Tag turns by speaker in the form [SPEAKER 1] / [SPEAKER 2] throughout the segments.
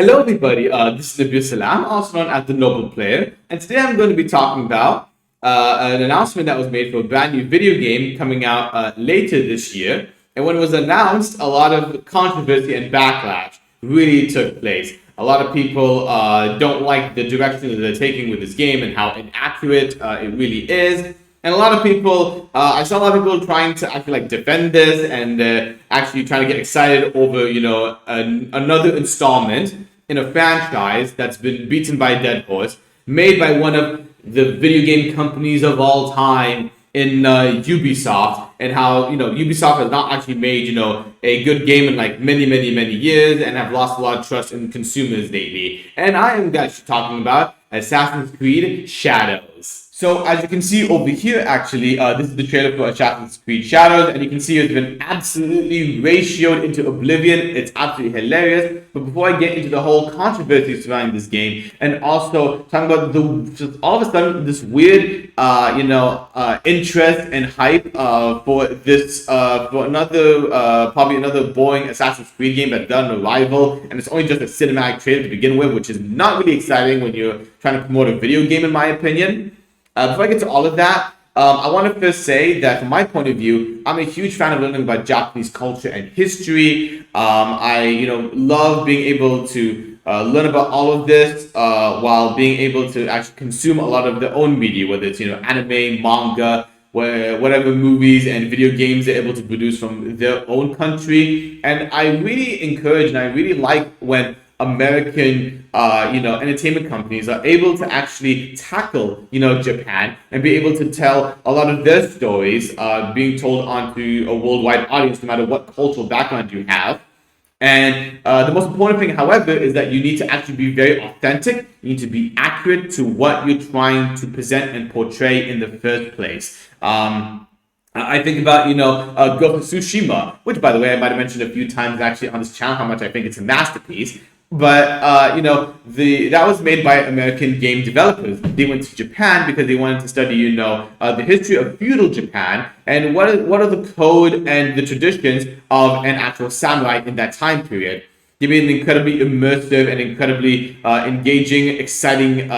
[SPEAKER 1] Hello, everybody. This is Nabil Salam, also known as the Noble Player, and today I'm going to be talking about an announcement that was made for a brand new video game coming out later this year. And when it was announced, a lot of controversy and backlash really took place. A lot of people don't like the direction that they're taking with this game and how inaccurate it really is. And a lot of people, I saw a lot of people trying to actually defend this and actually trying to get excited over, another installment in a franchise that's been beaten by a dead horse, made by one of the video game companies of all time in Ubisoft, and how, Ubisoft has not actually made, a good game in many years and have lost a lot of trust in consumers lately. And I am actually talking about Assassin's Creed Shadows. So as you can see over here, actually, this is the trailer for Assassin's Creed Shadows, and you can see it's been absolutely ratioed into oblivion. It's absolutely hilarious. But before I get into the whole controversy surrounding this game, and also talking about all of a sudden this weird, interest and hype for this, for another, probably another boring Assassin's Creed game that's done an arrival, and it's only just a cinematic trailer to begin with, which is not really exciting when you're trying to promote a video game, in my opinion. Before I get to all of that, I want to first say that from my point of view, I'm a huge fan of learning about Japanese culture and history. I love being able to learn about all of this while being able to actually consume a lot of their own media, whether it's anime, manga, whatever movies and video games they're able to produce from their own country. And I really encourage and I really like when American, entertainment companies are able to actually tackle, Japan and be able to tell a lot of their stories being told onto a worldwide audience, no matter what cultural background you have. And the most important thing, however, is that you need to actually be very authentic. You need to be accurate to what you're trying to present and portray in the first place. I think about, Ghost of Tsushima, which, by the way, I might have mentioned a few times actually on this channel how much I think it's a masterpiece. But, that was made by American game developers. They went to Japan because they wanted to study, the history of feudal Japan and what are the code and the traditions of an actual samurai in that time period. They made an incredibly immersive and incredibly engaging, exciting,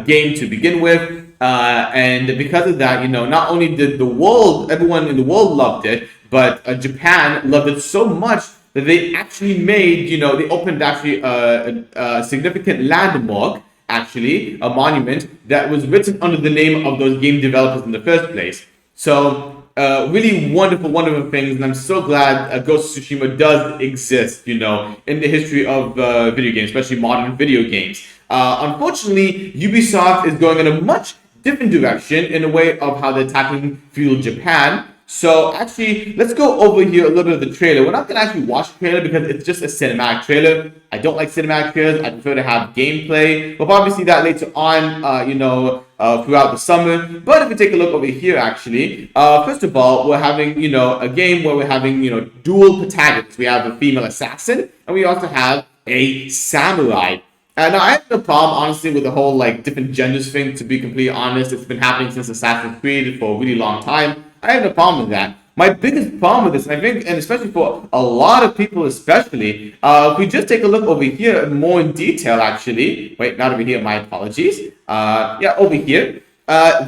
[SPEAKER 1] game to begin with. And because of that, not only did everyone in the world loved it, but Japan loved it so much that they actually made, they opened actually a significant landmark, actually, a monument that was written under the name of those game developers in the first place. So, really wonderful things, and I'm so glad Ghost of Tsushima does exist, in the history of video games, especially modern video games. Unfortunately, Ubisoft is going in a much different direction in a way of how they're tackling feudal Japan. So actually, let's go over here a little bit of the trailer. We're not going to actually watch the trailer because it's just a cinematic trailer. I don't like cinematic trailers. I prefer to have gameplay. We'll probably see that later on, throughout the summer. But if we take a look over here, actually, first of all, we're having, a game where we're having, dual protagonists. We have a female assassin, and we also have a samurai. Now, I have no problem, honestly, with the whole, different genders thing, to be completely honest. It's been happening since Assassin's Creed for a really long time. I have no problem with that. My biggest problem with this, and I think, and especially for a lot of people especially, if we just take a look over here more in detail, actually. Wait, not over here, my apologies. Over here.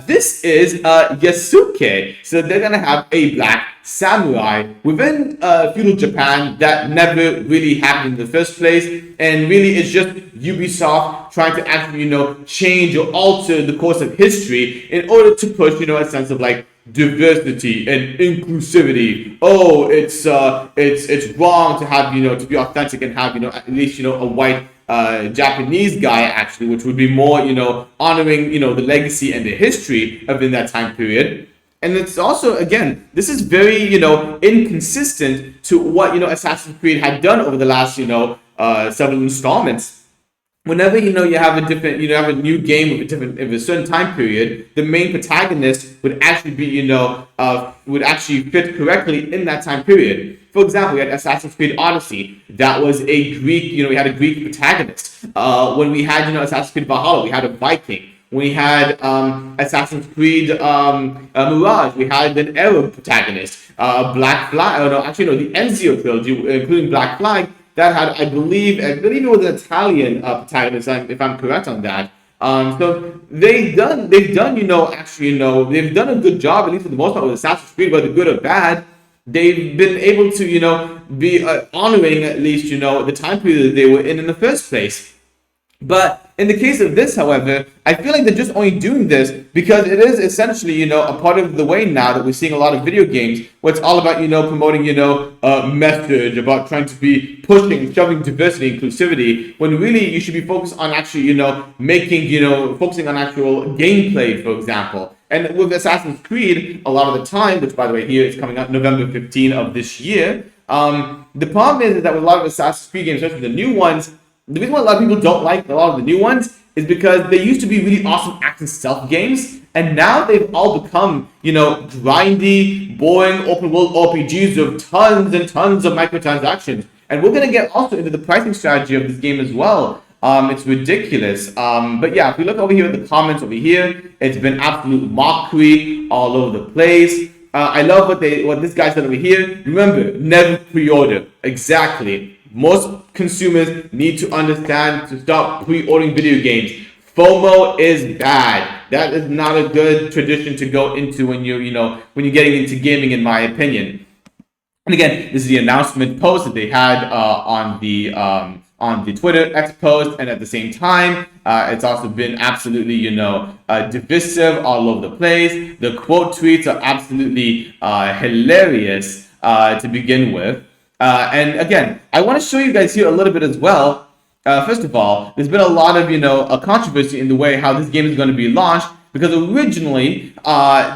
[SPEAKER 1] This is Yasuke. So they're going to have a black samurai within feudal Japan that never really happened in the first place. And really, it's just Ubisoft trying to actually, change or alter the course of history in order to push, a sense of diversity and inclusivity. Oh, it's wrong to have, to be authentic and have, at least, a white Japanese guy, actually, which would be more, honoring, the legacy and the history of in that time period. And it's also, again, this is very, inconsistent to what, Assassin's Creed had done over the last, several installments. Whenever, you have a different, have a new game of a certain time period, the main protagonist would actually be, would actually fit correctly in that time period. For example, we had Assassin's Creed Odyssey. That was a Greek, we had a Greek protagonist. When we had, Assassin's Creed Valhalla, we had a Viking. When we had Assassin's Creed Mirage, we had an Arab protagonist. Black Flag, the Ezio trilogy, including Black Flag, that had, I believe it was an Italian protagonist, if I'm correct on that. So they've done, they've done a good job, at least for the most part, with Assassin's Creed, whether good or bad. They've been able to, be honoring at least, the time period that they were in the first place. But in the case of this, however, I feel like they're just only doing this because it is essentially, a part of the way now that we're seeing a lot of video games where it's all about, promoting, a message about trying to be pushing, shoving diversity, inclusivity, when really you should be focused on actually, focusing on actual gameplay, for example. And with Assassin's Creed, a lot of the time, which by the way, here is coming out November 15 of this year, the problem is that with a lot of Assassin's Creed games, especially the new ones, the reason why a lot of people don't like a lot of the new ones is because they used to be really awesome action stealth games, and now they've all become, grindy, boring open world RPGs with tons and tons of microtransactions. And we're gonna get also into the pricing strategy of this game as well. It's ridiculous. But yeah, if we look over here at the comments over here, it's been absolute mockery all over the place. I love what this guy said over here. Remember, never pre-order. Exactly. Most consumers need to understand to stop pre-ordering video games. FOMO is bad. That is not a good tradition to go into when you're getting into gaming, in my opinion. And again, this is the announcement post that they had on the Twitter X post, and at the same time, it's also been absolutely, divisive all over the place. The quote tweets are absolutely hilarious to begin with. And again, I want to show you guys here a little bit as well. First of all, there's been a lot of, a controversy in the way how this game is going to be launched, because originally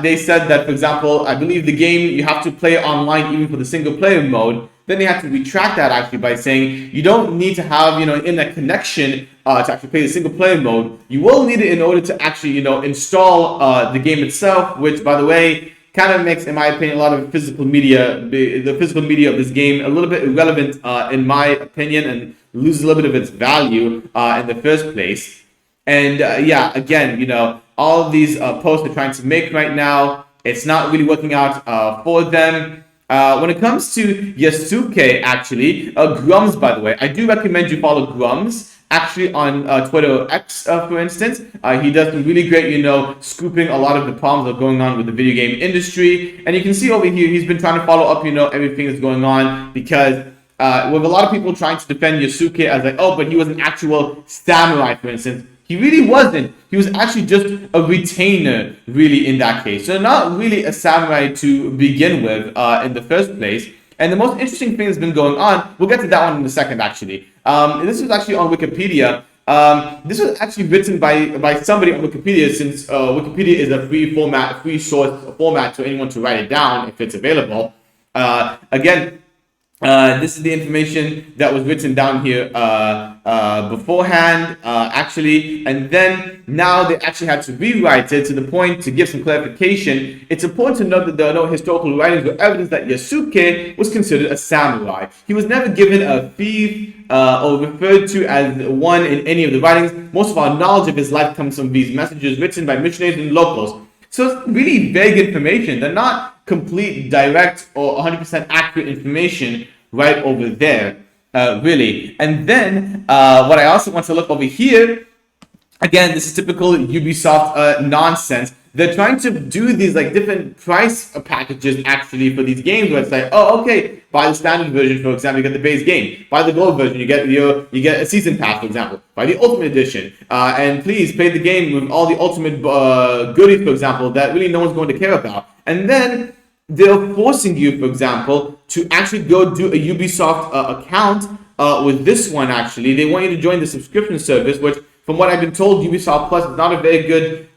[SPEAKER 1] they said that, for example, I believe the game, you have to play online even for the single player mode. Then they had to retract that actually by saying you don't need to have, internet connection to actually play the single player mode. You will need it in order to actually, install the game itself, which, by the way, kind of makes, in my opinion, a lot of the physical media of this game a little bit irrelevant, in my opinion, and loses a little bit of its value in the first place. And yeah, again, all of these posts they're trying to make right now, it's not really working out for them. When it comes to Yasuke, actually, Grums, by the way, I do recommend you follow Grums. Actually, on Twitter X, for instance, he does some really great, scooping a lot of the problems that are going on with the video game industry. And you can see over here, he's been trying to follow up, everything that's going on, because with a lot of people trying to defend Yasuke as like, oh, but he was an actual samurai, for instance. He really wasn't. He was actually just a retainer, really, in that case. So not really a samurai to begin with in the first place. And the most interesting thing that's been going on, we'll get to that one in a second, actually. This was actually on Wikipedia. This was actually written by somebody on Wikipedia, since Wikipedia is a free source format for anyone to write it down if it's available. Again, this is the information that was written down here beforehand, actually, and then now they actually had to rewrite it to the point to give some clarification. It's important to note that there are no historical writings or evidence that Yasuke was considered a samurai. He was never given a thief or referred to as one in any of the writings. Most of our knowledge of his life comes from these messages written by missionaries and locals. So it's really vague information. They're not complete, direct, or 100% accurate information right over there, really. And then what I also want to look over here, again, this is typical Ubisoft nonsense. They're trying to do these like different price packages actually for these games, where it's like, oh, okay, buy the standard version, for example, you get the base game. Buy the gold version, you get a season pass, for example. Buy the ultimate edition, and please play the game with all the ultimate goodies, for example, that really no one's going to care about. And then they're forcing you, for example, to actually go do a Ubisoft account with this one. Actually, they want you to join the subscription service, which, from what I've been told, Ubisoft Plus is not a very good,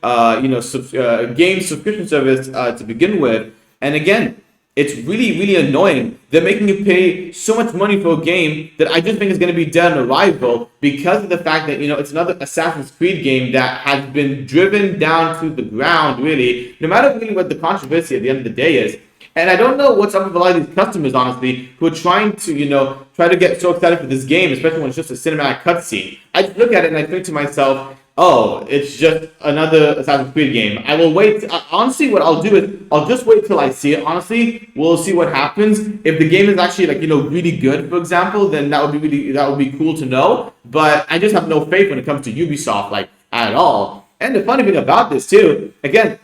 [SPEAKER 1] game subscription service to begin with. And again, it's really, really annoying. They're making you pay so much money for a game that I just think is going to be dead on arrival, because of the fact that, it's another Assassin's Creed game that has been driven down to the ground, really, no matter really what the controversy at the end of the day is. And I don't know what's up with a lot of these customers, honestly, who are trying to, try to get so excited for this game, especially when it's just a cinematic cutscene. I just look at it and I think to myself, oh, it's just another Assassin's Creed game. I will wait. Honestly, what I'll do is I'll just wait till I see it. Honestly, we'll see what happens. If the game is actually like, really good, for example, then that would be cool to know. But I just have no faith when it comes to Ubisoft, like at all. And the funny thing about this too, again,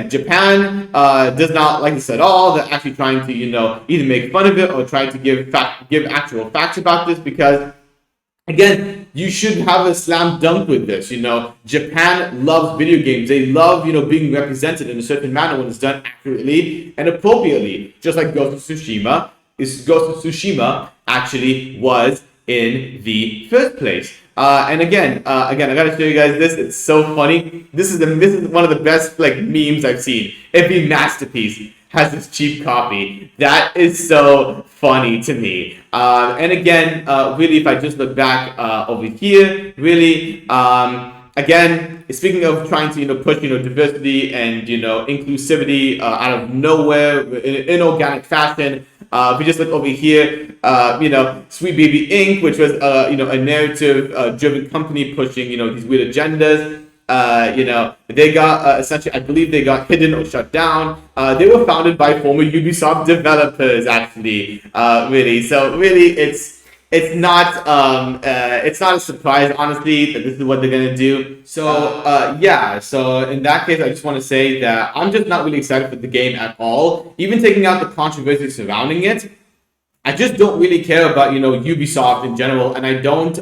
[SPEAKER 1] Japan does not like this at all. They're actually trying to, either make fun of it or try to give actual facts about this because, again, you should have a slam dunk with this. Japan loves video games. They love, being represented in a certain manner when it's done accurately and appropriately. Just like Ghost of Tsushima. Ghost of Tsushima actually was in the first place. And again, I gotta show you guys this. It's so funny. This is one of the best memes I've seen. Every masterpiece has this cheap copy. That is so funny to me. And again, really, if I just look back over here, really, again, speaking of trying to push diversity and inclusivity out of nowhere in an inorganic fashion. If we just look over here, Sweet Baby Inc., which was a narrative-driven company pushing these weird agendas. They got essentially, I believe they got hidden or shut down. They were founded by former Ubisoft developers, actually. Really, so really, it's not a surprise, honestly, that this is what they're gonna do. So yeah. So in that case, I just want to say that I'm just not really excited for the game at all. Even taking out the controversy surrounding it, I just don't really care about Ubisoft in general, and I don't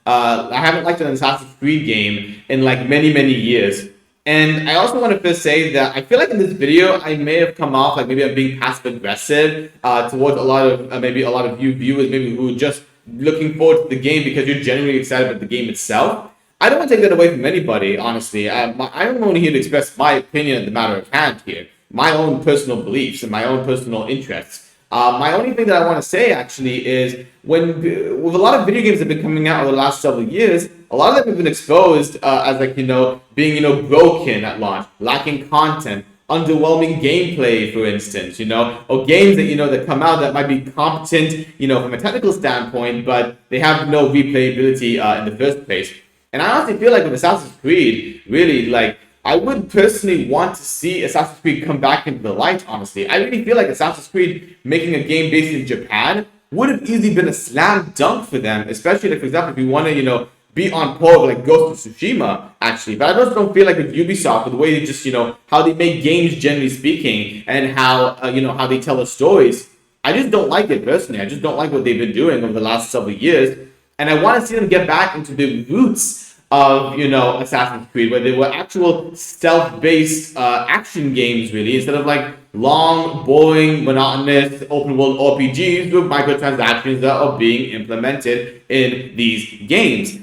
[SPEAKER 1] I haven't liked an Assassin's Creed game in many years. And I also want to first say that I feel like in this video I may have come off maybe I'm being passive aggressive towards a lot of you viewers maybe who are just looking forward to the game because you're genuinely excited about the game itself. I don't want to take that away from anybody, honestly. I'm only here to express my opinion on the matter of hand here, my own personal beliefs and my own personal interests. My only thing that I want to say actually is with a lot of video games that have been coming out over the last several years, a lot of them have been exposed as being broken at launch, lacking content, underwhelming gameplay, for instance, or games that that come out that might be competent, from a technical standpoint, but they have no replayability in the first place. And I honestly feel like with Assassin's Creed, really I would personally want to see Assassin's Creed come back into the light, honestly. I really feel like Assassin's Creed making a game based in Japan would have easily been a slam dunk for them, especially, for example, if you want to, be on par with, Ghost of Tsushima, actually. But I just don't feel like with Ubisoft, with the way they just, how they make games, generally speaking, and how, how they tell the stories, I just don't like it, personally. I just don't like what they've been doing over the last several years. And I want to see them get back into the roots of Assassin's Creed, where they were actual stealth-based action games, really, instead of long, boring, monotonous open world RPGs with microtransactions that are being implemented in these games.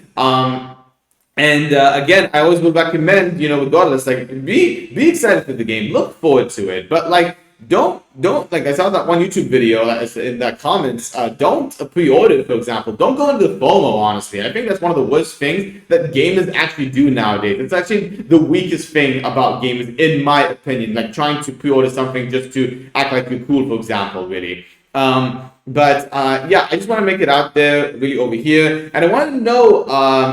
[SPEAKER 1] Again, I always would recommend, regardless, be excited for the game, look forward to it, but don't I saw that one YouTube video in the comments. Don't pre-order, for example. Don't go into the FOMO. Honestly, I think that's one of the worst things that gamers actually do nowadays. It's actually the weakest thing about gamers, in my opinion. Trying to pre-order something just to act like you're cool, for example. Really. Yeah, I just want to make it out there, really, over here, and I want to know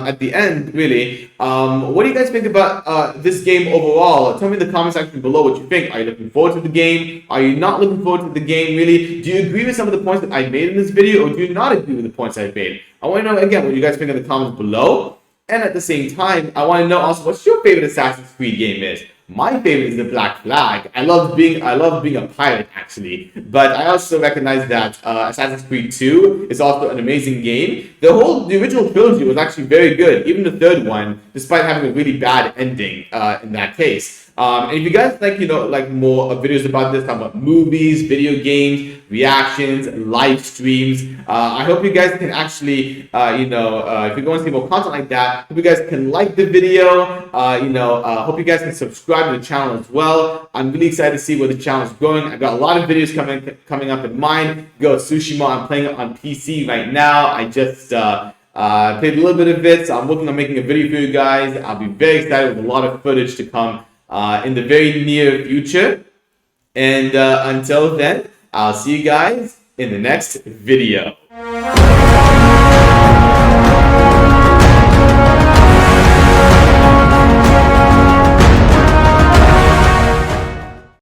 [SPEAKER 1] at the end, really, what do you guys think about this game overall? Tell me in the comment section below what you think. Are you looking forward to the game? Are you not looking forward to the game, really? Do you agree with some of the points that I made in this video, or do you not agree with the points I made? I want to know, again, what you guys think in the comments below, and at the same time, I want to know also what your favorite Assassin's Creed game is. My favorite is the Black Flag. I love being a pirate, actually. But I also recognize that Assassin's Creed 2 is also an amazing game. The original trilogy was actually very good, even the third one, despite having a really bad ending in that case. And if you guys like more videos about this, talking about movies, video games, reactions, live streams, I hope you guys can actually, if you want to see more content like that, hope you guys can like the video. Hope you guys can subscribe to the channel as well. I'm really excited to see where the channel is going. I've got a lot of videos coming up in mind. Ghost of Tsushima, I'm playing it on PC right now. I just played a little bit of it, so I'm working on making a video for you guys. I'll be very excited with a lot of footage to come in the very near future. And until then, I'll see you guys in the next video.